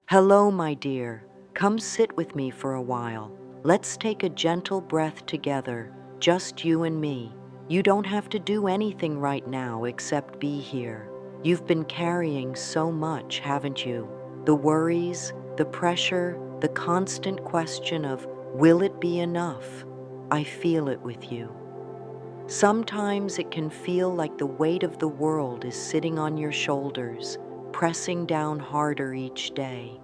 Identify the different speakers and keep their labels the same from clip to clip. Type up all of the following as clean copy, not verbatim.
Speaker 1: Hello, my dear. Come sit with me for a while. Let's take a gentle breath together, just you and me. You don't have to do anything right now except be here. You've been carrying so much, haven't you? The worries, the pressure, the constant question of, will it be enough? I feel it with you. Sometimes it can feel like the weight of the world is sitting on your shoulders, pressing down harder each day.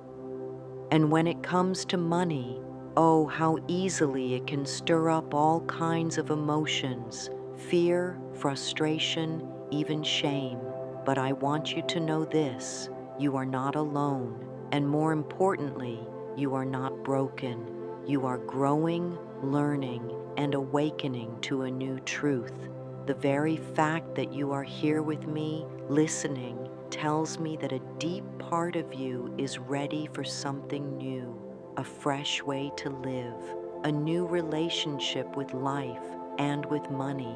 Speaker 1: And when it comes to money, oh, how easily it can stir up all kinds of emotions, fear, frustration, even shame. But I want you to know this: you are not alone. And more importantly, you are not broken. You are growing, learning, and awakening to a new truth. The very fact that you are here with me, listening, tells me that a deep part of you is ready for something new, a fresh way to live, a new relationship with life and with money.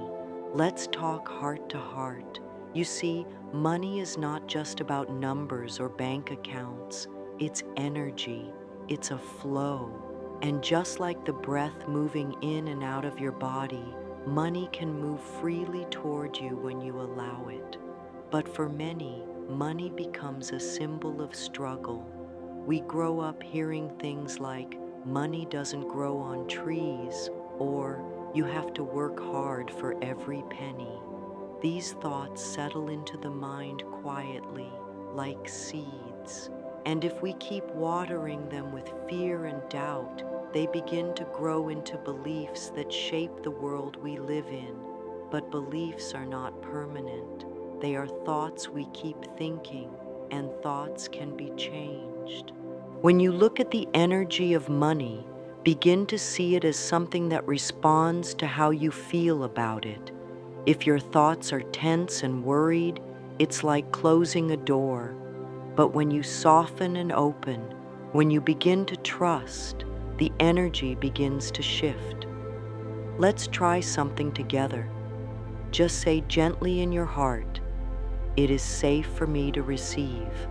Speaker 1: Let's talk heart to heart. You see, money is not just about numbers or bank accounts. It's energy. It's a flow. And just like the breath moving in and out of your body, money can move freely toward you when you allow it. But for many, money becomes a symbol of struggle. We grow up hearing things like, money doesn't grow on trees, or you have to work hard for every penny. These thoughts settle into the mind quietly, like seeds. And if we keep watering them with fear and doubt, they begin to grow into beliefs that shape the world we live in. But beliefs are not permanent. They are thoughts we keep thinking, and thoughts can be changed. When you look at the energy of money, begin to see it as something that responds to how you feel about it. If your thoughts are tense and worried, it's like closing a door. But when you soften and open, when you begin to trust, the energy begins to shift. Let's try something together. Just say gently in your heart, "It is safe for me to receive.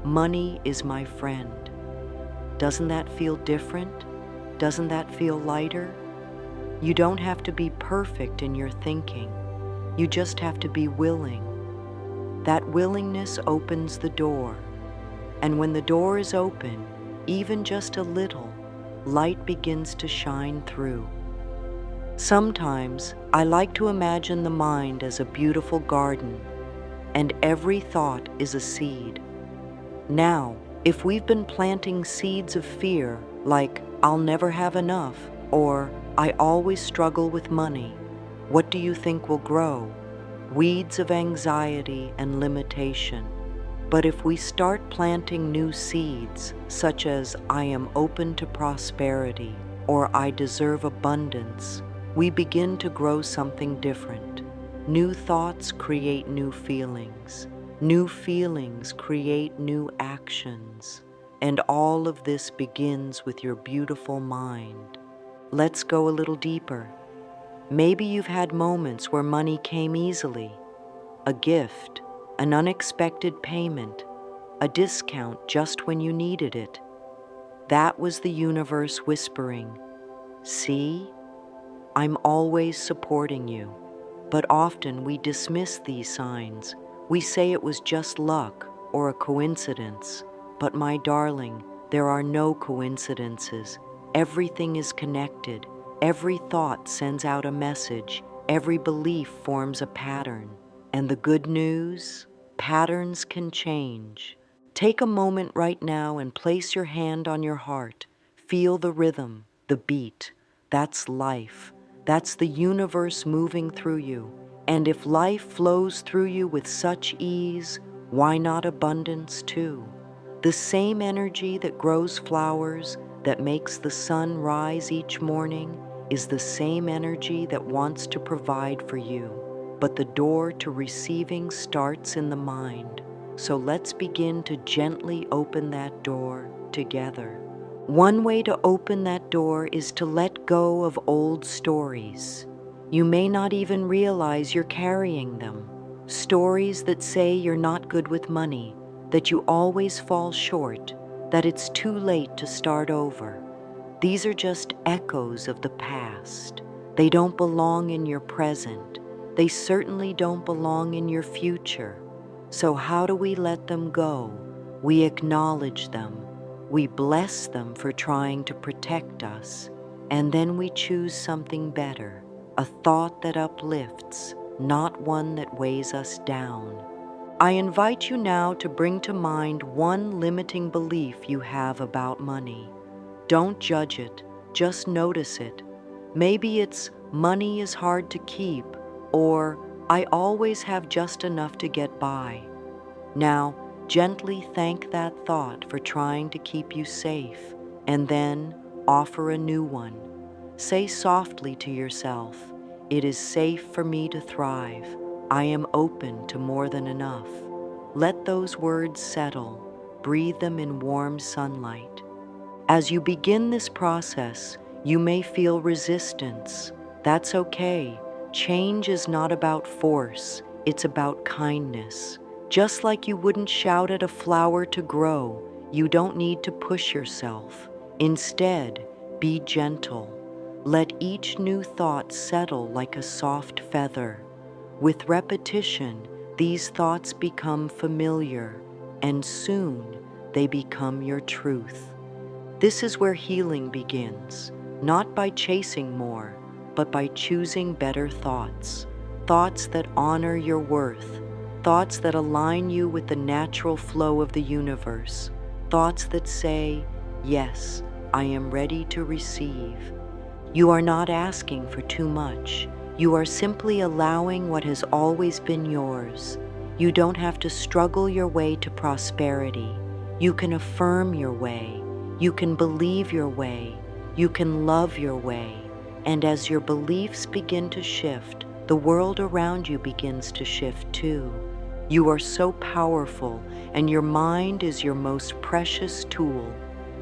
Speaker 1: Money is my friend." Doesn't that feel different? Doesn't that feel lighter? You don't have to be perfect in your thinking. You just have to be willing. That willingness opens the door. And when the door is open, even just a little, light begins to shine through. Sometimes I like to imagine the mind as a beautiful garden, and every thought is a seed. Now, if we've been planting seeds of fear, like "I'll never have enough" or "I always struggle with money," what do you think will grow? Weeds of anxiety and limitation. But if we start planting new seeds, such as "I am open to prosperity" or "I deserve abundance," we begin to grow something different. New thoughts create new feelings. New feelings create new actions. And all of this begins with your beautiful mind. Let's go a little deeper. Maybe you've had moments where money came easily. A gift, an unexpected payment, a discount just when you needed it. That was the universe whispering, "See, I'm always supporting you." But often we dismiss these signs. We say it was just luck or a coincidence. But my darling, there are no coincidences. Everything is connected. Every thought sends out a message. Every belief forms a pattern. And the good news? Patterns can change. Take a moment right now and place your hand on your heart. Feel the rhythm, the beat. That's life. That's the universe moving through you. And if life flows through you with such ease, why not abundance too? The same energy that grows flowers, that makes the sun rise each morning, is the same energy that wants to provide for you. But the door to receiving starts in the mind. So let's begin to gently open that door together. One way to open that door is to let go of old stories. You may not even realize you're carrying them. Stories that say you're not good with money, that you always fall short, that it's too late to start over. These are just echoes of the past. They don't belong in your present. They certainly don't belong in your future. So how do we let them go? We acknowledge them. We bless them for trying to protect us. And then we choose something better, a thought that uplifts, not one that weighs us down. I invite you now to bring to mind one limiting belief you have about money. Don't judge it, just notice it. Maybe it's money is hard to keep, or I always have just enough to get by. Now, gently thank that thought for trying to keep you safe, and then offer a new one. Say softly to yourself, "It is safe for me to thrive. I am open to more than enough." Let those words settle. Breathe them in warm sunlight. As you begin this process, you may feel resistance. That's okay. Change is not about force, it's about kindness. Just like you wouldn't shout at a flower to grow, you don't need to push yourself. Instead, be gentle. Let each new thought settle like a soft feather. With repetition, these thoughts become familiar, and soon they become your truth. This is where healing begins, not by chasing more, but by choosing better thoughts. Thoughts that honor your worth, thoughts that align you with the natural flow of the universe, thoughts that say, "Yes, I am ready to receive." You are not asking for too much. You are simply allowing what has always been yours. You don't have to struggle your way to prosperity. You can affirm your way. You can believe your way. You can love your way. And as your beliefs begin to shift, the world around you begins to shift too. You are so powerful, and your mind is your most precious tool.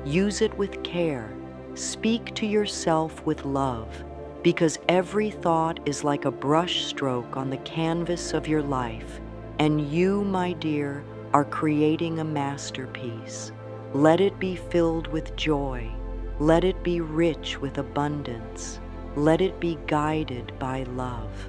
Speaker 1: Use it with care. Speak to yourself with love, because every thought is like a brush stroke on the canvas of your life, and you, my dear, are creating a masterpiece. Let it be filled with joy. Let it be rich with abundance. Let it be guided by love.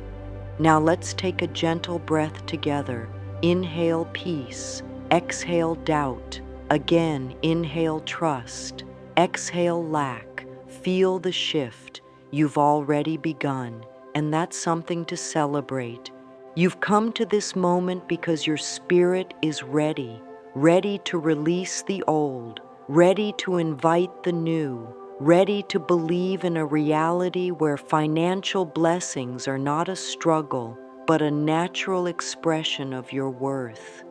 Speaker 1: Now let's take a gentle breath together. Inhale peace, exhale doubt. Again, inhale trust, exhale lack. Feel the shift. You've already begun, and that's something to celebrate. You've come to this moment because your spirit is ready, ready to release the old, ready to invite the new, ready to believe in a reality where financial blessings are not a struggle, but a natural expression of your worth.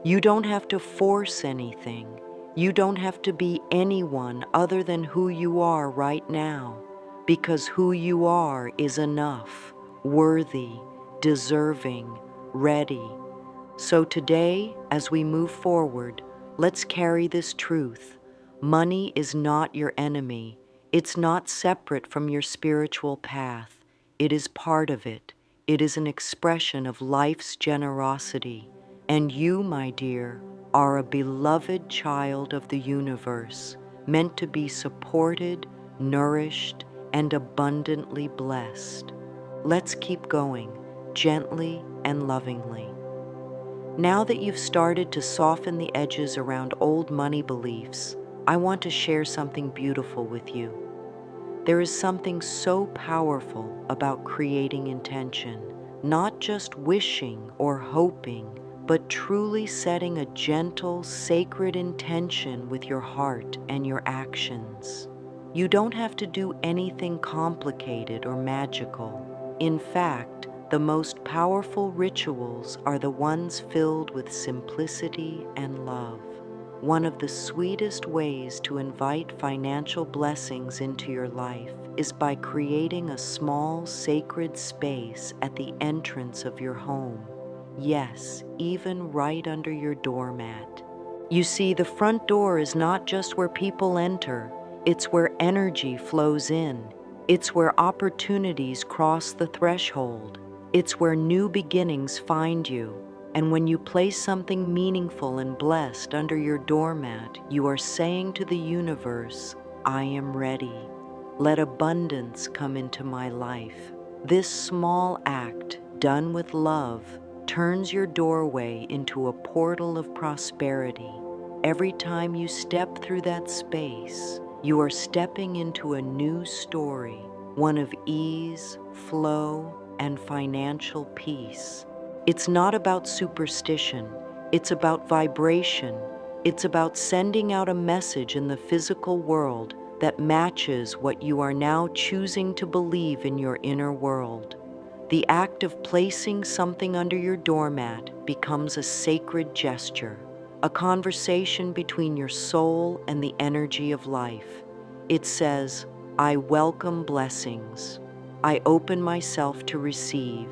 Speaker 1: You don't have to force anything. You don't have to be anyone other than who you are right now, because who you are is enough, worthy, deserving, ready. So today, as we move forward, let's carry this truth. Money is not your enemy. It's not separate from your spiritual path. It is part of it. It is an expression of life's generosity. And you, my dear, are a beloved child of the universe, meant to be supported, nourished, and abundantly blessed. Let's keep going, gently and lovingly. Now that you've started to soften the edges around old money beliefs, I want to share something beautiful with you. There is something so powerful about creating intention, not just wishing or hoping, but truly setting a gentle, sacred intention with your heart and your actions. You don't have to do anything complicated or magical. In fact, the most powerful rituals are the ones filled with simplicity and love. One of the sweetest ways to invite financial blessings into your life is by creating a small sacred space at the entrance of your home. Yes, even right under your doormat. You see, the front door is not just where people enter, it's where energy flows in. It's where opportunities cross the threshold. It's where new beginnings find you. And when you place something meaningful and blessed under your doormat, you are saying to the universe, I am ready. Let abundance come into my life. This small act, done with love, turns your doorway into a portal of prosperity. Every time you step through that space, you are stepping into a new story, one of ease, flow, and financial peace. It's not about superstition, it's about vibration. It's about sending out a message in the physical world that matches what you are now choosing to believe in your inner world. The act of placing something under your doormat becomes a sacred gesture, a conversation between your soul and the energy of life. It says, I welcome blessings. I open myself to receive.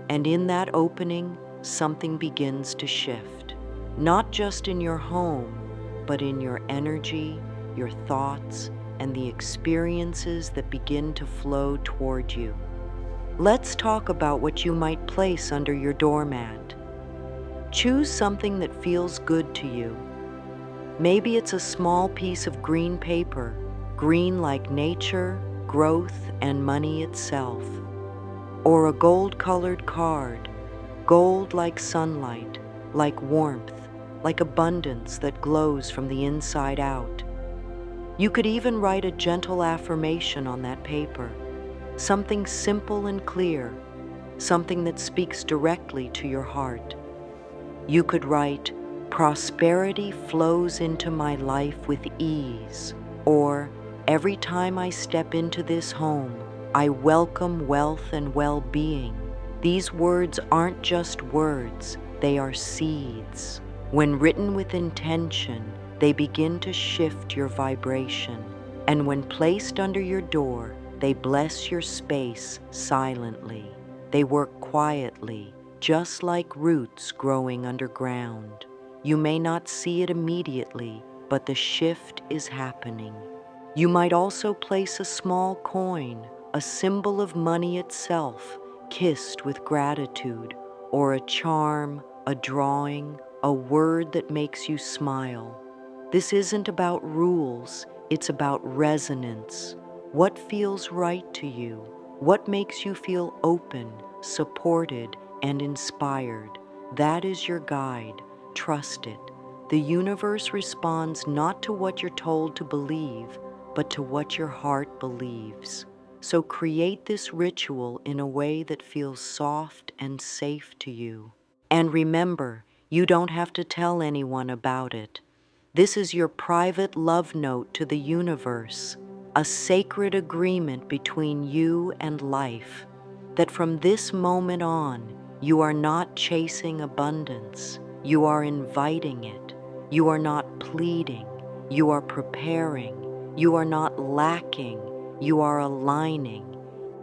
Speaker 1: And in that opening, something begins to shift. Not just in your home, but in your energy, your thoughts, and the experiences that begin to flow toward you. Let's talk about what you might place under your doormat. Choose something that feels good to you. Maybe it's a small piece of green paper, green like nature, growth, and money itself. Or a gold-colored card, gold like sunlight, like warmth, like abundance that glows from the inside out. You could even write a gentle affirmation on that paper, something simple and clear, something that speaks directly to your heart. You could write, prosperity flows into my life with ease, or every time I step into this home, I welcome wealth and well-being. These words aren't just words, they are seeds. When written with intention, they begin to shift your vibration. And when placed under your door, they bless your space silently. They work quietly, just like roots growing underground. You may not see it immediately, but the shift is happening. You might also place a small coin, a symbol of money itself, kissed with gratitude, or a charm, a drawing, a word that makes you smile. This isn't about rules, it's about resonance. What feels right to you? What makes you feel open, supported, and inspired? That is your guide. Trust it. The universe responds not to what you're told to believe, but to what your heart believes. So create this ritual in a way that feels soft and safe to you. And remember, you don't have to tell anyone about it. This is your private love note to the universe, a sacred agreement between you and life, that from this moment on, you are not chasing abundance, you are inviting it. You are not pleading, you are preparing. You are not lacking, you are aligning.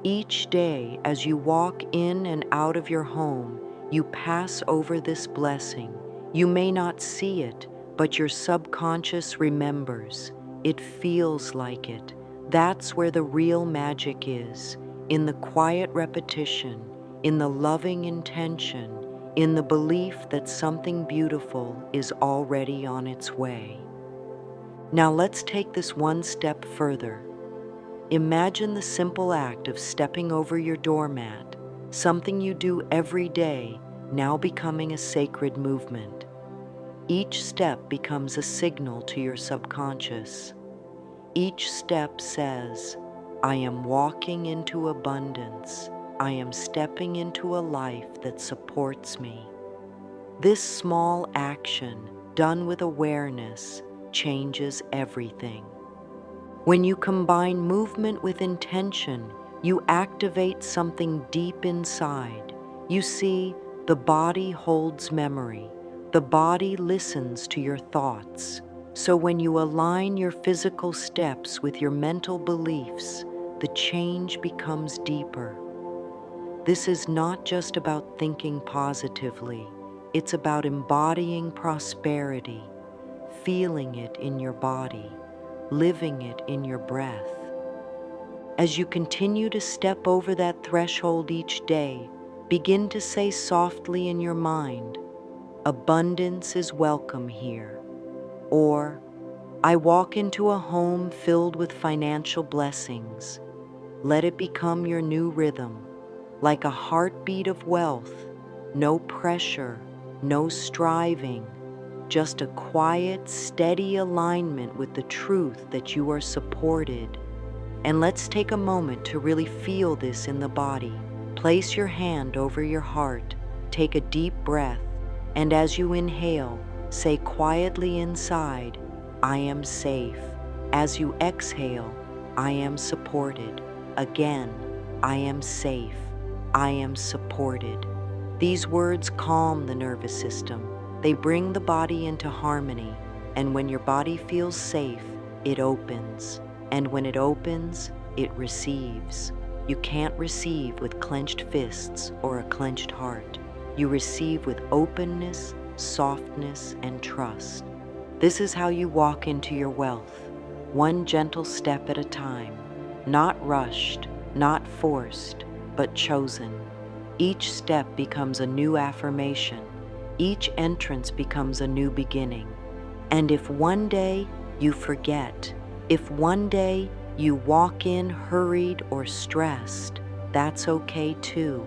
Speaker 1: Each day, as you walk in and out of your home, you pass over this blessing. You may not see it, but your subconscious remembers. It feels like it. That's where the real magic is, in the quiet repetition, in the loving intention, in the belief that something beautiful is already on its way. Now let's take this one step further. Imagine the simple act of stepping over your doormat, something you do every day, now becoming a sacred movement. Each step becomes a signal to your subconscious. Each step says, I am walking into abundance. I am stepping into a life that supports me. This small action, done with awareness, changes everything. When you combine movement with intention, you activate something deep inside. You see, the body holds memory. The body listens to your thoughts. So when you align your physical steps with your mental beliefs, the change becomes deeper. This is not just about thinking positively. It's about embodying prosperity, feeling it in your body, living it in your breath. As you continue to step over that threshold each day, begin to say softly in your mind, Abundance is welcome here. Or, I walk into a home filled with financial blessings. Let it become your new rhythm, like a heartbeat of wealth. No pressure, no striving, just a quiet, steady alignment with the truth that you are supported. And let's take a moment to really feel this in the body. Place your hand over your heart, take a deep breath, and as you inhale, say quietly inside, I am safe. As you exhale, I am supported. Again, I am safe. I am supported. These words calm the nervous system. They bring the body into harmony, and when your body feels safe, it opens. And when it opens, it receives. You can't receive with clenched fists or a clenched heart. You receive with openness, softness, and trust. This is how you walk into your wealth, one gentle step at a time, not rushed, not forced, but chosen. Each step becomes a new affirmation. Each entrance becomes a new beginning. And if one day you forget, if one day you walk in hurried or stressed, that's okay too.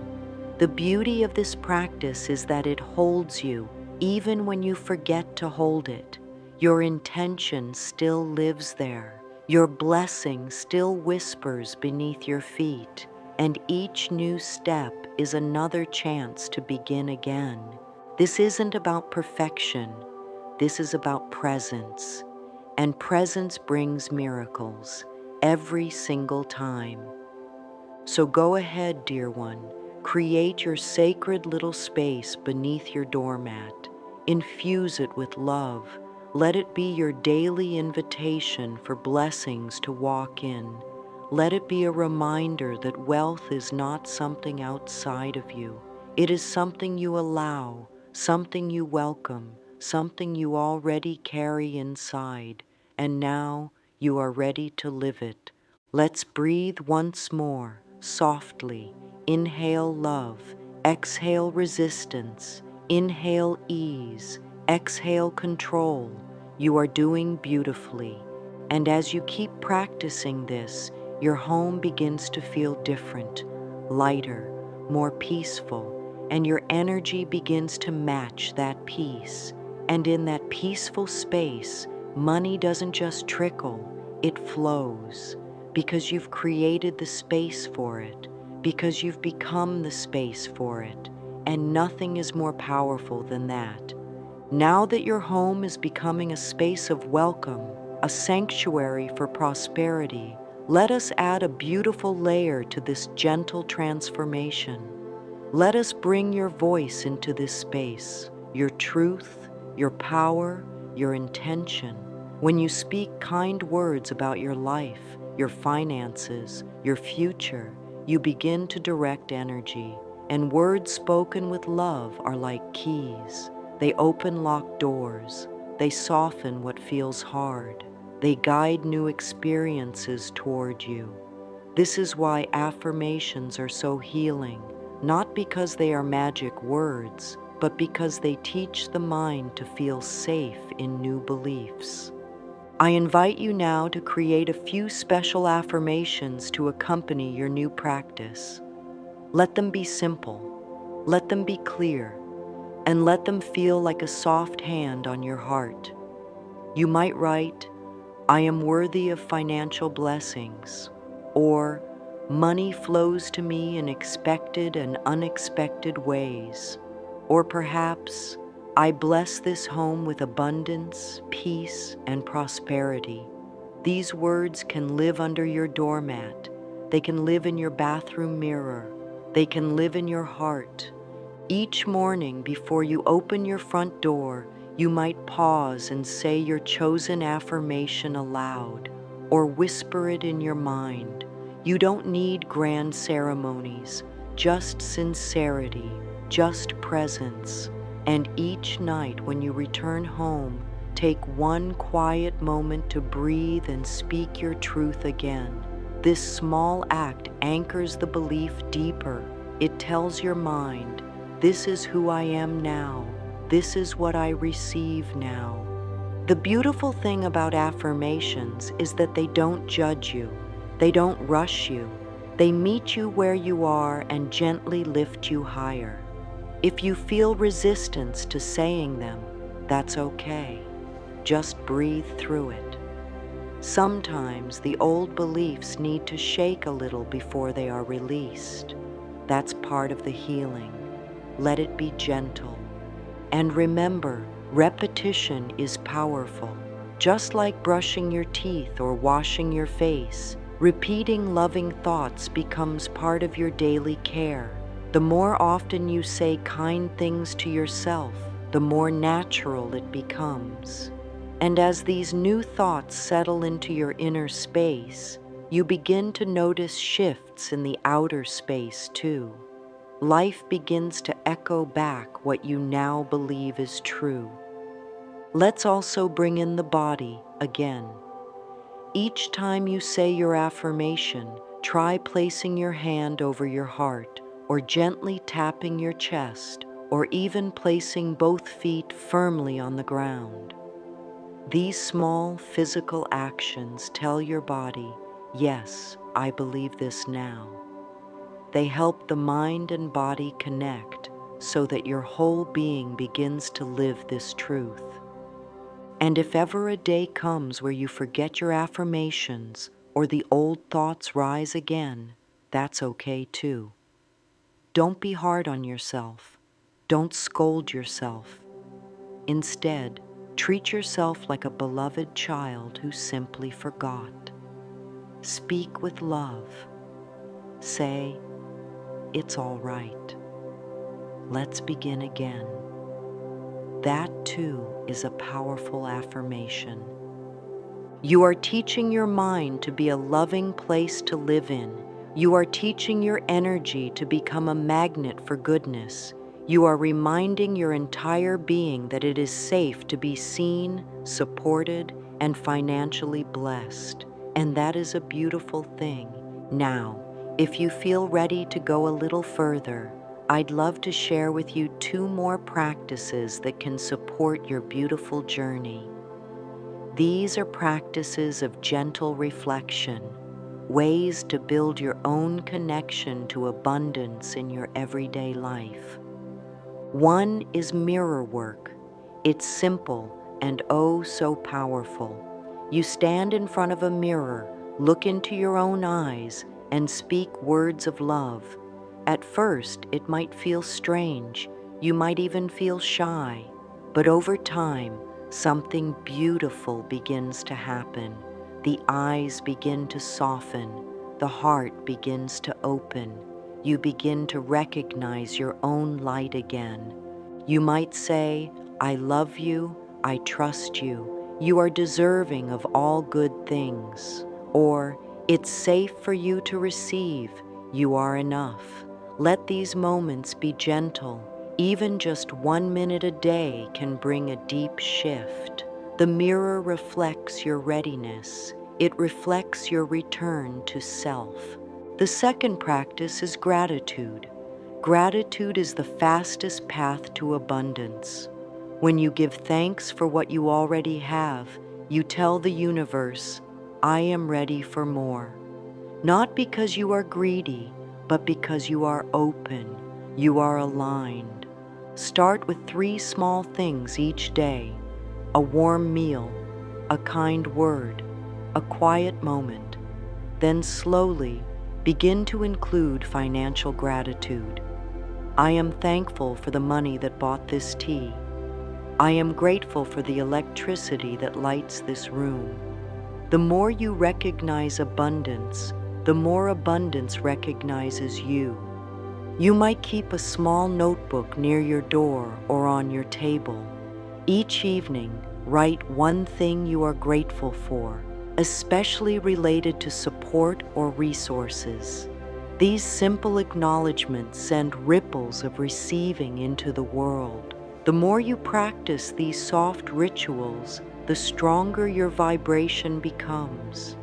Speaker 1: The beauty of this practice is that it holds you even when you forget to hold it. Your intention still lives there. Your blessing still whispers beneath your feet, and each new step is another chance to begin again. This isn't about perfection. This is about presence. And presence brings miracles every single time. So go ahead, dear one, create your sacred little space beneath your doormat. Infuse it with love. Let it be your daily invitation for blessings to walk in. Let it be a reminder that wealth is not something outside of you. It is something you allow, something you welcome, something you already carry inside, and now you are ready to live it. Let's breathe once more, softly. Inhale love, exhale resistance, inhale ease, exhale control. You are doing beautifully. And as you keep practicing this, your home begins to feel different, lighter, more peaceful, and your energy begins to match that peace. And in that peaceful space, money doesn't just trickle, it flows, because you've created the space for it, because you've become the space for it, and nothing is more powerful than that. Now that your home is becoming a space of welcome, a sanctuary for prosperity, let us add a beautiful layer to this gentle transformation. Let us bring your voice into this space, your truth, your power, your intention. When you speak kind words about your life, your finances, your future, you begin to direct energy. And words spoken with love are like keys. They open locked doors. They soften what feels hard. They guide new experiences toward you. This is why affirmations are so healing, not because they are magic words, but because they teach the mind to feel safe in new beliefs. I invite you now to create a few special affirmations to accompany your new practice. Let them be simple, let them be clear, and let them feel like a soft hand on your heart. You might write, I am worthy of financial blessings, or money flows to me in expected and unexpected ways, or perhaps, I bless this home with abundance, peace, and prosperity. These words can live under your doormat. They can live in your bathroom mirror. They can live in your heart. Each morning before you open your front door, you might pause and say your chosen affirmation aloud, or whisper it in your mind. You don't need grand ceremonies, just sincerity, just presence. And each night when you return home, take one quiet moment to breathe and speak your truth again. This small act anchors the belief deeper. It tells your mind, this is who I am now. This is what I receive now. The beautiful thing about affirmations is that they don't judge you. They don't rush you. They meet you where you are and gently lift you higher. If you feel resistance to saying them, that's okay. Just breathe through it. Sometimes the old beliefs need to shake a little before they are released. That's part of the healing. Let it be gentle. And remember, repetition is powerful. Just like brushing your teeth or washing your face, repeating loving thoughts becomes part of your daily care. The more often you say kind things to yourself, the more natural it becomes. And as these new thoughts settle into your inner space, you begin to notice shifts in the outer space too. Life begins to echo back what you now believe is true. Let's also bring in the body again. Each time you say your affirmation, try placing your hand over your heart, or gently tapping your chest, or even placing both feet firmly on the ground. These small physical actions tell your body, yes, I believe this now. They help the mind and body connect so that your whole being begins to live this truth. And if ever a day comes where you forget your affirmations or the old thoughts rise again, that's okay too. Don't be hard on yourself. Don't scold yourself. Instead, treat yourself like a beloved child who simply forgot. Speak with love. Say, it's all right. Let's begin again. That too is a powerful affirmation. You are teaching your mind to be a loving place to live in. You are teaching your energy to become a magnet for goodness. You are reminding your entire being that it is safe to be seen, supported, and financially blessed. And that is a beautiful thing. Now, if you feel ready to go a little further, I'd love to share with you 2 more practices that can support your beautiful journey. These are practices of gentle reflection, ways to build your own connection to abundance in your everyday life. One is mirror work. It's simple and oh so powerful. You stand in front of a mirror, look into your own eyes, and speak words of love. At first, it might feel strange. You might even feel shy. But over time, something beautiful begins to happen. The eyes begin to soften. The heart begins to open. You begin to recognize your own light again. You might say, I love you, I trust you, you are deserving of all good things. Or, it's safe for you to receive, you are enough. Let these moments be gentle. Even just 1 minute a day can bring a deep shift. The mirror reflects your readiness. It reflects your return to self. The second practice is gratitude. Gratitude is the fastest path to abundance. When you give thanks for what you already have, you tell the universe, I am ready for more. Not because you are greedy, but because you are open, you are aligned. Start with 3 small things each day: a warm meal, a kind word, a quiet moment. Then slowly begin to include financial gratitude. I am thankful for the money that bought this tea. I am grateful for the electricity that lights this room. The more you recognize abundance, the more abundance recognizes you. You might keep a small notebook near your door or on your table. Each evening, write 1 thing you are grateful for, especially related to support or resources. These simple acknowledgments send ripples of receiving into the world. The more you practice these soft rituals, the stronger your vibration becomes.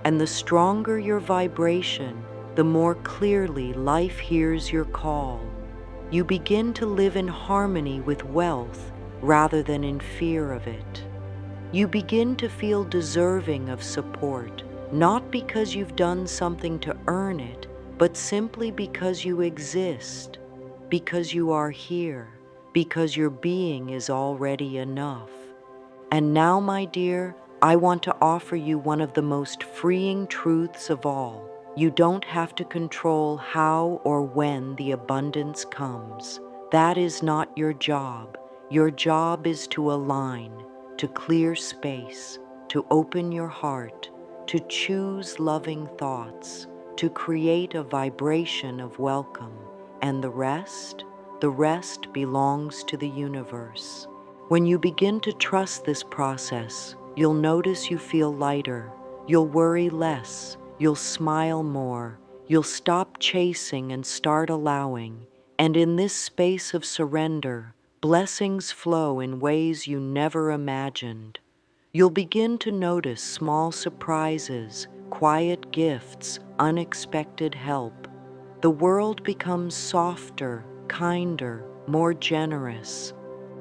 Speaker 1: And the stronger your vibration, the more clearly life hears your call. You begin to live in harmony with wealth rather than in fear of it. You begin to feel deserving of support, not because you've done something to earn it, but simply because you exist, because you are here, because your being is already enough. And now, my dear, I want to offer you one of the most freeing truths of all. You don't have to control how or when the abundance comes. That is not your job. Your job is to align, to clear space, to open your heart, to choose loving thoughts, to create a vibration of welcome. And the rest belongs to the universe. When you begin to trust this process, you'll notice you feel lighter, you'll worry less, you'll smile more, you'll stop chasing and start allowing. And in this space of surrender, blessings flow in ways you never imagined. You'll begin to notice small surprises, quiet gifts, unexpected help. The world becomes softer, kinder, more generous.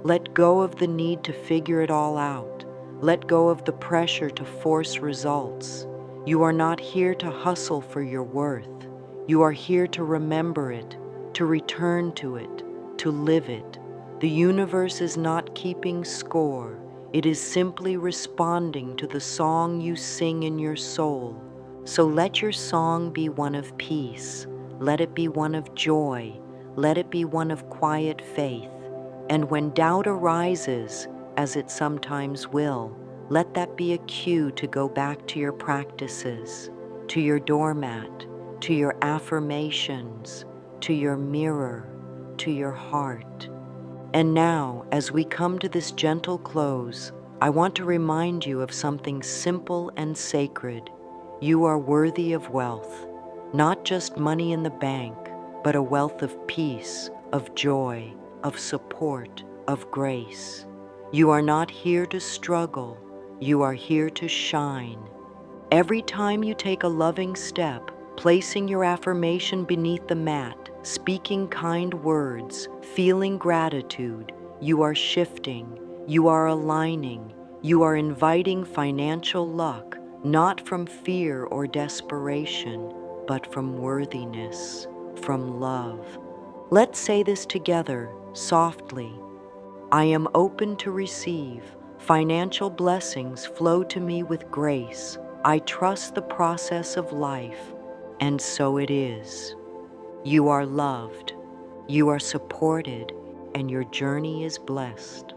Speaker 1: Let go of the need to figure it all out. Let go of the pressure to force results. You are not here to hustle for your worth. You are here to remember it, to return to it, to live it. The universe is not keeping score. It is simply responding to the song you sing in your soul. So let your song be one of peace. Let it be one of joy. Let it be one of quiet faith. And when doubt arises, as it sometimes will, let that be a cue to go back to your practices, to your doormat, to your affirmations, to your mirror, to your heart. And now, as we come to this gentle close, I want to remind you of something simple and sacred. You are worthy of wealth, not just money in the bank, but a wealth of peace, of joy, of support, of grace. You are not here to struggle, you are here to shine. Every time you take a loving step, placing your affirmation beneath the mat, speaking kind words, feeling gratitude, you are shifting, you are aligning, you are inviting financial luck, not from fear or desperation, but from worthiness, from love. Let's say this together, softly. I am open to receive. Financial blessings flow to me with grace. I trust the process of life, and so it is. You are loved, you are supported, and your journey is blessed.